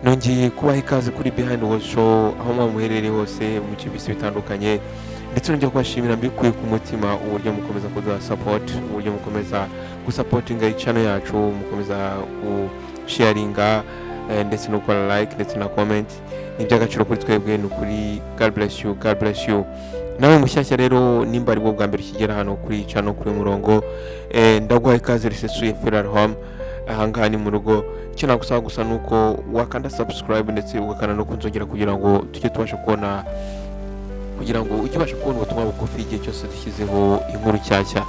nongeye kubaha ikaze kuri Behind the Show aho muherereye hose mu bice bisi bitandukanye, ndetse nongeye kubashimira mbikuye ku mutima uburyo mukomeza kuduha support, uburyo mukomeza gusapotinga channel yacu, mukomeza gusharinga ndetse no gukora like ndetse na comment. Ni by'agaciro kuri twebwe, ni kuri God bless you. Nawe mushyashya rero nimba ari bwo bwa mbere kigera hano kuri channel kuri murongo, ndaguha ikaze risesuye Funeral Home. Ahangaha ni mu rugo, icyo nagusaba gusa nuko wakanda subscribe ndetse ugakanda no kunzogera kugira ngo tujye tubasha kubona, kugira ngo ujye ubasha kubona ubutumwa bugufi igihe cyose dushyizeho inkuru nshyashya.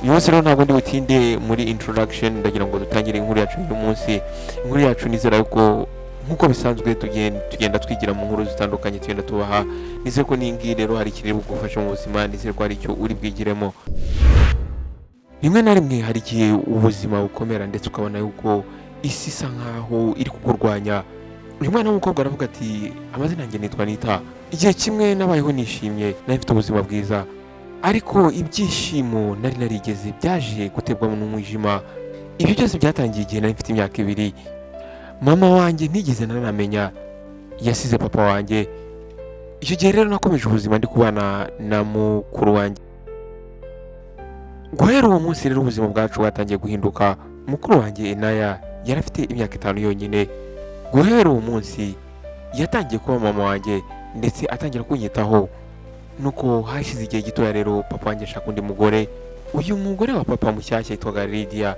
Uyu munsi rero ntabwo ndi butinde muri introduction, ndagira ngo dutangire inkuru yacu y'uyu munsi. Inkuru yacu nizera yuko nkuko bisanzwe tugenda twigira mu nkuru zitandukanye, tugenda tubaha. Nizere ko ningi rero hari ikiri bugufasha mu buzima, nizere ko hari icyo uri bwigiremo. Rimwe na rimwe hari igihe ubuzima bukomera ndetse ukabona yuko isi isa nkaho iri kukurwanya. Uyu mwana w'umukobwa aravuga ati amazina yanjye nitwa Nita, igihe kimwe nabayeho nishimye, nari mfite ubuzima bwiza, ariko ibyishimo nari narigeze byaje guterwa n'umwijima. Ibyo byose byatangiye igihe nari mfite imyaka 2. Mama wanjye ntigeze nanamenya, yasize papa wanjye. Icyo gihe rero nakomeje ubuzima ndi kubana na mukuru wanjye. Guhera uwo munsi rero ubuzima bwacu bwatangiye guhinduka. Mukuru wanjye Enaya yari afite imyaka 5 yonyine. Guhera uwo munsi yatangiye kuba mama wanjye ndetse atangira kunyitaho. Nuko hashize igihe gito rero papa wanjye ashaka undi mugore. Uyu mugore wa papa mushyashya yitwaga Lydia.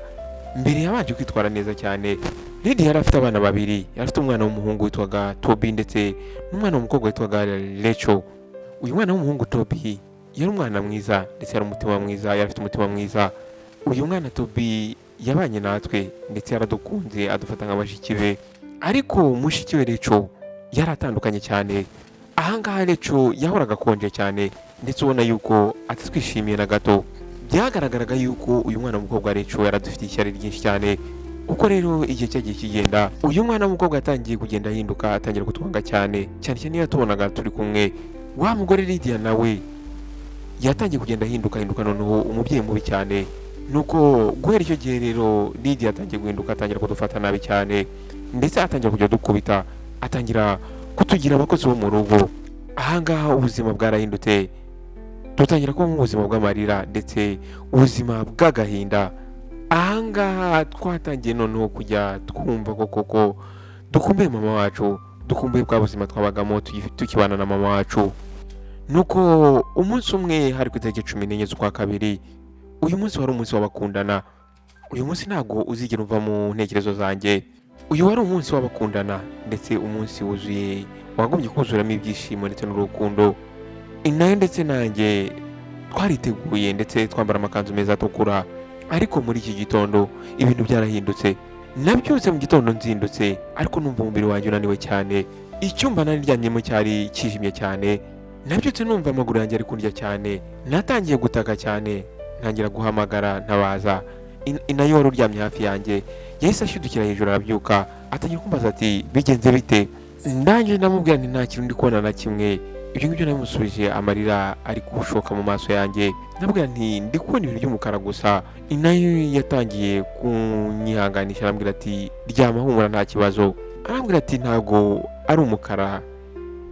Mbere yabanje kwitwara neza cyane. Lydia yari afite abana 2, yari afite umwana w'umuhungu witwaga Toby ndetse n'umwana w'umukobwa witwaga Rachel. Uyu mwana w'umuhungu Toby yari umwana mwiza ndetse yari umutima mwiza, yari afite umutima mwiza. Uyu mwana Toby yabanye natwe ndetse yaradukunze, adufata nk'abashiki be. Ariko mushiki we Rachel yari atandukanye cyane. Ahangaha Rachel yahoraga konje cyane ndetse ubona yuko atatwishimiye na gato. Byagaragaraga yuko uyu mwana w'umukobwa Rachel yaradufitiye ishyari ryinshi cyane. Uko rero igihe cyagiye kigenda, uyu mwana w'umukobwa atangiye kugenda ahinduka, atangira kutwanga cyane cyane iyo tubonaga turi kumwe. Wa mugore Lydia nawe yatangiye kugenda ahinduka noneho umubyeyi mubi cyane. Nuko guhera icyo gihe rero Lydia atangiye guhinduka, atangira kudufata nabi cyane ndetse atangira kujya dukubita, atangira kutugira abakozi bo mu rugo. Ahangaha ubuzima bwarahindutse, dutangira kuba mu buzima bw'amarira ndetse ubuzima bw'agahinda. Ahangaha twatangiye noneho kujya twumva koko dukumbuye mama wacu, dukumbuye bwa buzima twabagamo tukibana na mama wacu. Nuko umunsi umwe hari ku itariki 14 z'ukwa kabiri, uyu munsi wari umunsi w'abakundana. Uyu munsi ntago uzigera uva mu ntekerezo zanjye. Uyu wari umunsi w'abakundana ndetse umunsi wuzuye, wagomye kuzuramo ibyishimo ndetse n'urukundo. Inayo ndetse nanjye twariteguye ndetse twambara amakanzu meza atukura. Ariko muri iki gitondo ibintu byarahindutse. Nabyutse mu gitondo nzindutse, ariko numva umubiri wanjye unaniwe cyane. Icyumba nari ryamyemo cyari kijimye cyane. Nabyutse numva amaguru yanjye ari kundya cyane. Natangiye gutaka cyane, ntangira guhamagara ntabaza. Inayo wari uryamye hafi yanjye yahise ashidukira hejuru, arabyuka atangira kumbaza ati bigenze bite. Ndangije ndamubwira nti nta kintu ndi kubona na kimwe. Ibyo ngibyo namusubije amarira ari gushoka mu maso yanjye. Ndabwira nti ndi kubona ibintu by'umukara gusa. Inayo yatangiye kunyihanganisha, arambwira ati ryama humura nta kibazo. Arambwira ati ntago ari umukara,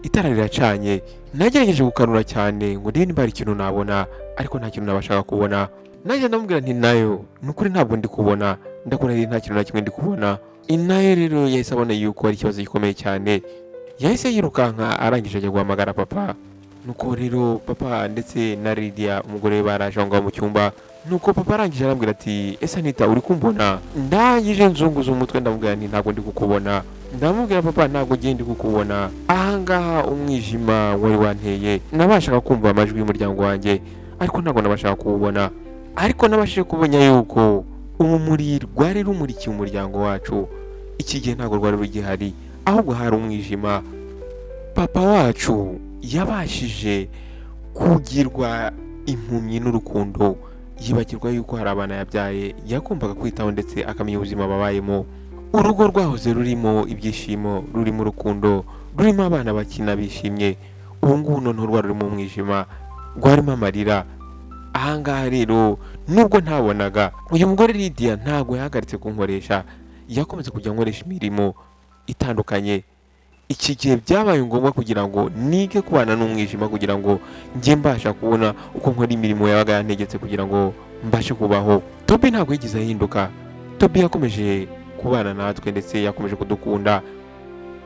itara riracanye. Nagerageje gukanura cyane ngo ndebe hari ikintu nabona, ariko nta kintu nabashaka kubona. Naje ndamubwira nti nayo nukuri ntabwo ndi kubona, ndakora nta kintu na kimwe ndi kubona. Inayo rero yahise abona yuko ari ikibazo gikomeye cyane. Yahise yirukanka, arangije ajya guhamagara papa. Nuko rero papa ndetse na Lydia umugore we baraje ngo mu cyumba. Nuko papa arangije arambwira ati ese Nita uri kumbona? Ndangije nzunguza umutwe ndamubwira nti ntabwo ndi kukubona. Ndamubwira papa ntabwo ngiye ndi kukubona. Ahangaha umwijima wari wanteye, nabashaka kumva amajwi y'umuryango wanjye ariko ntabwo nabashaka kuwubona. Ariko nabashije kubona yuko urumuri rwari rumurikiye umuryango wacu. Iki gihe ntabwo rwari rugihari, ahubwo hari umwijima. Papa wacu yabashije kugirwa impumyi n'urukundo, yibagirwa yuko hari abana yabyaye yagombaga kwitaho ndetse akamenya ubuzima babayemo. Urugo rwahoze rurimo ibyishimo, rurimo urukundo, rurimo abana bakina bishimye. Ubu ngubu noneho rwari rurimo umwijima, rwarimo amarira. Ahangaha rero nubwo ntabonaga, uyu mugore Lydia ntago yahagaritse kunkoresha, yakomeza kujya nkoresha imirimo. itandukanye. Iki gihe byabaye ngombwa kugira ngo nige kubana n'umwijima kugira ngo njye mbasha kubona uko nkora imirimo yabaga yantegetse kugira ngo mbashe kubaho. Tobi ntabwo yigeze ahinduka. Tobi yakomeje kubana natwe ndetse yakomeje kudukunda.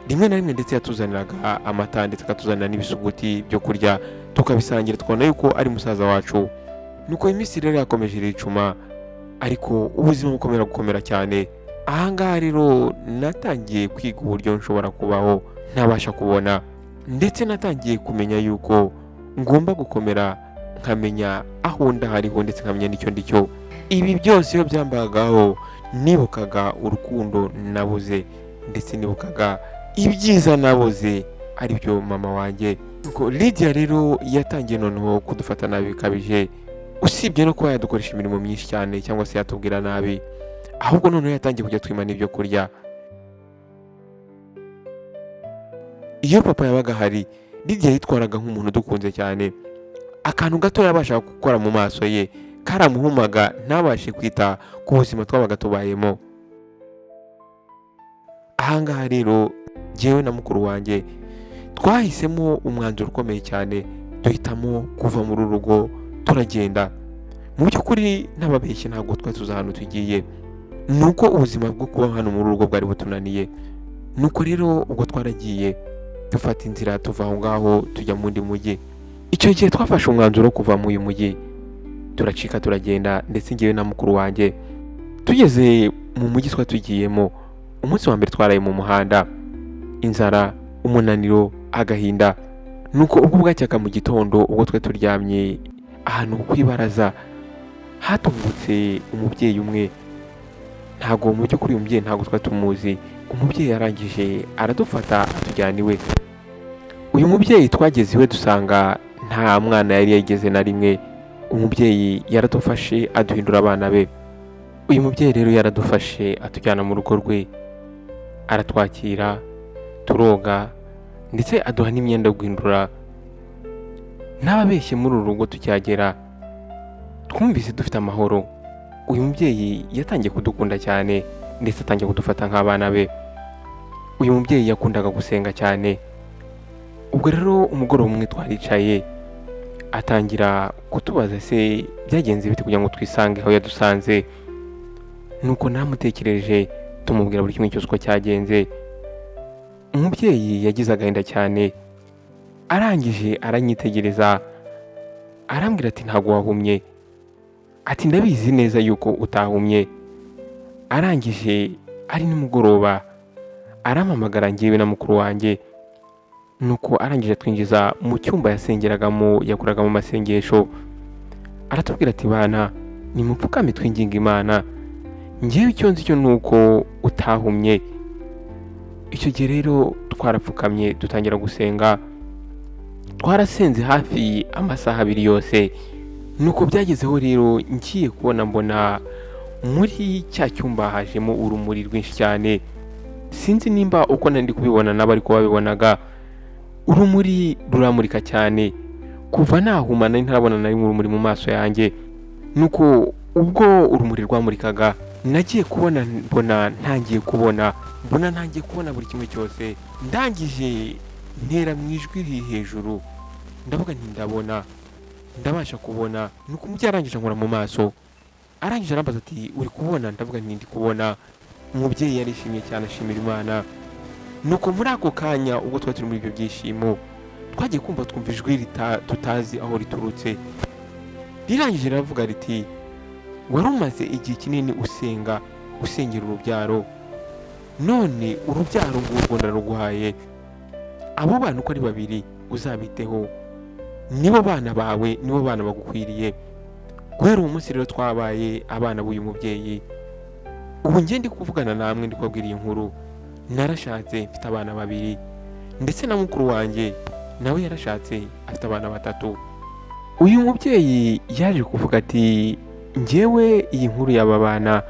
Rimwe na rimwe ndetse yatuzaniraga amata ndetse akatuzanira n'ibisuguti byo kurya tukabisangira, twabona yuko ari musaza wacu. Nuko iminsi rero yakomeje iricuma ariko ubuzima bukomera gukomera cyane. Ahangaha rero natangiye kwiga uburyo nshobora kubaho ntabasha kubona, ndetse natangiye kumenya yuko ngomba gukomera nkamenya aho ndahariho ndetse nkamenya n'icyo ndicyo. Ibi byose iyo byambagaho nibukaga urukundo nabuze ndetse nibukaga ibyiza nabuze ari byo mama wanjye. Nuko Lydia rero yatangiye noneho kudufata nabi bikabije, usibye no kuba yadukoresha imirimo myinshi cyane cyangwa se yatubwira nabi, ahubwo noneho yatangiye kujya twima n'ibyo kurya. Iyo papa yabaga ahari, Lydia yitwaraga nk'umuntu udukunze cyane. Akantu gato yabashaga gukora mu maso ye karamuhumaga ntabashe kwita ku buzima twabaga tubayemo. Ahangaha rero jyewe na mukuru wanjye twahisemo umwanzuro ukomeye cyane, duhitamo kuva muri uru rugo turagenda. Mu by'ukuri ntababeshye ntabwo twari tuzi ahantu tugiye, nuko ubuzima bwo kuba hano muri uru rugo bwari butunaniye. Nuko rero ubwo twaragiye dufata inzira tuva aho ngaho tujya mu wundi mujyi. Icyo gihe twafashe umwanzuro wo kuva mu uyu mujyi turacika turagenda, ndetse njyewe na mukuru wanjye. Tugeze mu mujyi twari tugiyemo, umunsi wa mbere twaraye mu muhanda, inzara, umunaniro, agahinda. Nuko ubwo bwacyaga mu gitondo, ubwo twari turyamye ahantu ku ibaraza, hatungutse umubyeyi umwe. Ntabwo mu by'ukuri uyu mubyeyi ntabwo twari tumuzi. Umubyeyi yarangije aradufata atujyana iwe. Uyu mubyeyi twageze iwe dusanga nta mwana yari yageze na rimwe. Umubyeyi yaradufashe aduhindura abana be. Uyu mubyeyi rero yaradufashe atujyana mu rugo rwe, aratwakira, turoga, ndetse aduha n'imyenda yo guhindura. N'ababeshye muri uru rugo tucyagera twumvise dufite amahoro. Uyu mubyeyi yatangiye kudukunda cyane ndetse atangiye kudufata nk'abana be. Uyu mubyeyi yakundaga gusenga cyane. Ubwo rero umugoroba umwe twaricaye, atangira kutubaza se byagenze bite kugira ngo twisange aho yadusanze. Nuko namutekereje tumubwira buri kimwe cyose uko cyagenze. Umubyeyi yagize agahinda cyane, arangije aranyitegereza arambwira ati ntabwo wahumye, ati ndabizi neza yuko utahumye. Arangije ari nimugoroba arampamagara njyewe na mukuru wanjye. Nuko arangije twinjiza mu cyumba yasengeragamo, yakoragamo amasengesho. Aratubwira ati bana nimupfukame twinginga Imana, njyewe icyo nzi cyo nuko utahumye. Icyo gihe rero twarapfukamye dutangira gusenga. Twarasenze hafi amasaha abiri yose. Nuko byagezeho rero ngiye kubona mbona muri cya cyumba hajemo urumuri rwinshi cyane. Sinzi nimba uko nandi kubibona nabo ariko babibonaga. Urumuri ruramurika cyane, kuva nahumana ntarabona na rimwe urumuri mu maso yanjye. Nuko ubwo urumuri rwamurikaga nagiye kubona ntangiye kubona buri kimwe cyose. Ndangije ntera mu ijwi riri hejuru ndavuga nti ndabasha kubona. Nuko umubyeyi arangije ankora mu maso, arangije arambaza ati uri kubona? Ndavuga nti ndi kubona. Umubyeyi yarishimye cyane ashimira Imana. Nuko muri ako kanya ubwo twari turi muri ibyo byishimo twagiye kumva twumva ijwi tutazi aho riturutse. Rirangije riravuga riti wari umaze igihe kinini usengera urubyaro, none urubyaro ngurwo ndaruguhaye. Abo bana uko ari babiri uzabiteho, nibo bana bawe, nibo bana bagukwiriye. Guhera uwo munsi rero twabaye abana b'uyu mubyeyi. Ubu njye ndi kuvugana namwe ndi kubabwira iyi nkuru, narashatse mfite abana babiri, ndetse na mukuru wanjye nawe yarashatse afite abana batatu. Uyu mubyeyi yaje kuvuga ati njyewe iyi nkuru y'aba bana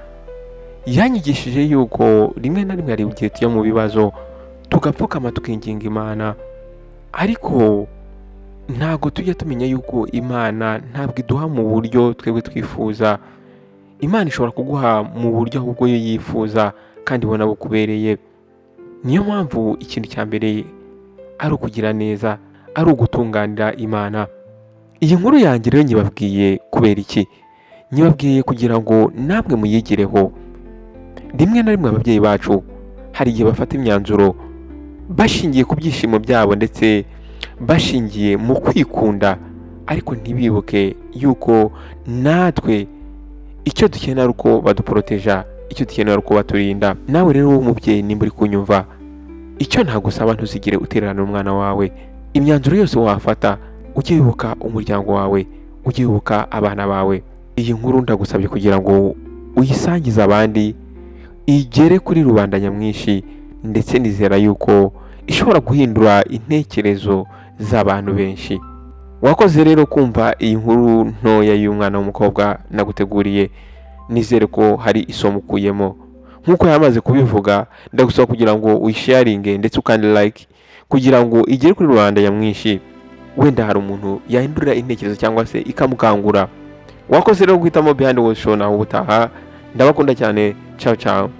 yanyigishije yuko rimwe na rimwe hari igihe tujya mu bibazo tugapfukama tukinginga Imana, ariko ntago tujya tumenya yuko Imana ntabwo iduha mu buryo twebwe twifuza. Imana ishobora kuguha mu buryo ahubwo yo yifuza kandi ibona bukubereye. niyo mpamvu ikintu cya mbere ari ukugira neza, ari ugutunganira Imana. Iyi nkuru yanjye rero nyibabwiye kubera iki? Nyibabwiye kugira ngo namwe muyigireho. Rimwe na rimwe ababyeyi bacu hari igihe bafata imyanzuro bashingiye ku byishimo byabo ndetse bashingiye mu kwikunda, ariko ntibibuke yuko natwe icyo dukenera ari uko baduporoteja, icyo dukenera ari uko baturinda. Nawe rero w'umubyeyi nimba uri kunyumva, icyo ntagusaba ntuzigire utererana umwana wawe. Imyanzuro yose wafata ujye wibuka umuryango wawe, ujye wibuka abana bawe. Iyi nkuru ndagusabye kugira ngo uyisangize abandi, igere kuri rubanda nyamwinshi, ndetse nizera yuko ishobora guhindura intekerezo z'abantu benshi. Wakoze rero kumva iyi nkuru ntoya y'umwana w'umukobwa naguteguriye. Nizere ko hari isomo ukuyemo. Nk'uko yamaze kubivuga, ndagusaba kugira ngo uyisharinge ndetse ukandi like kugira ngo igere kuri rubanda nyamwinshi. Wenda hari umuntu yahindurira intekerezo cyangwa se ikamukangura. Wakoze rero guhitamo Behind the World Show, naho ubutaha. Ndabakunda cyane. Ciao ciao.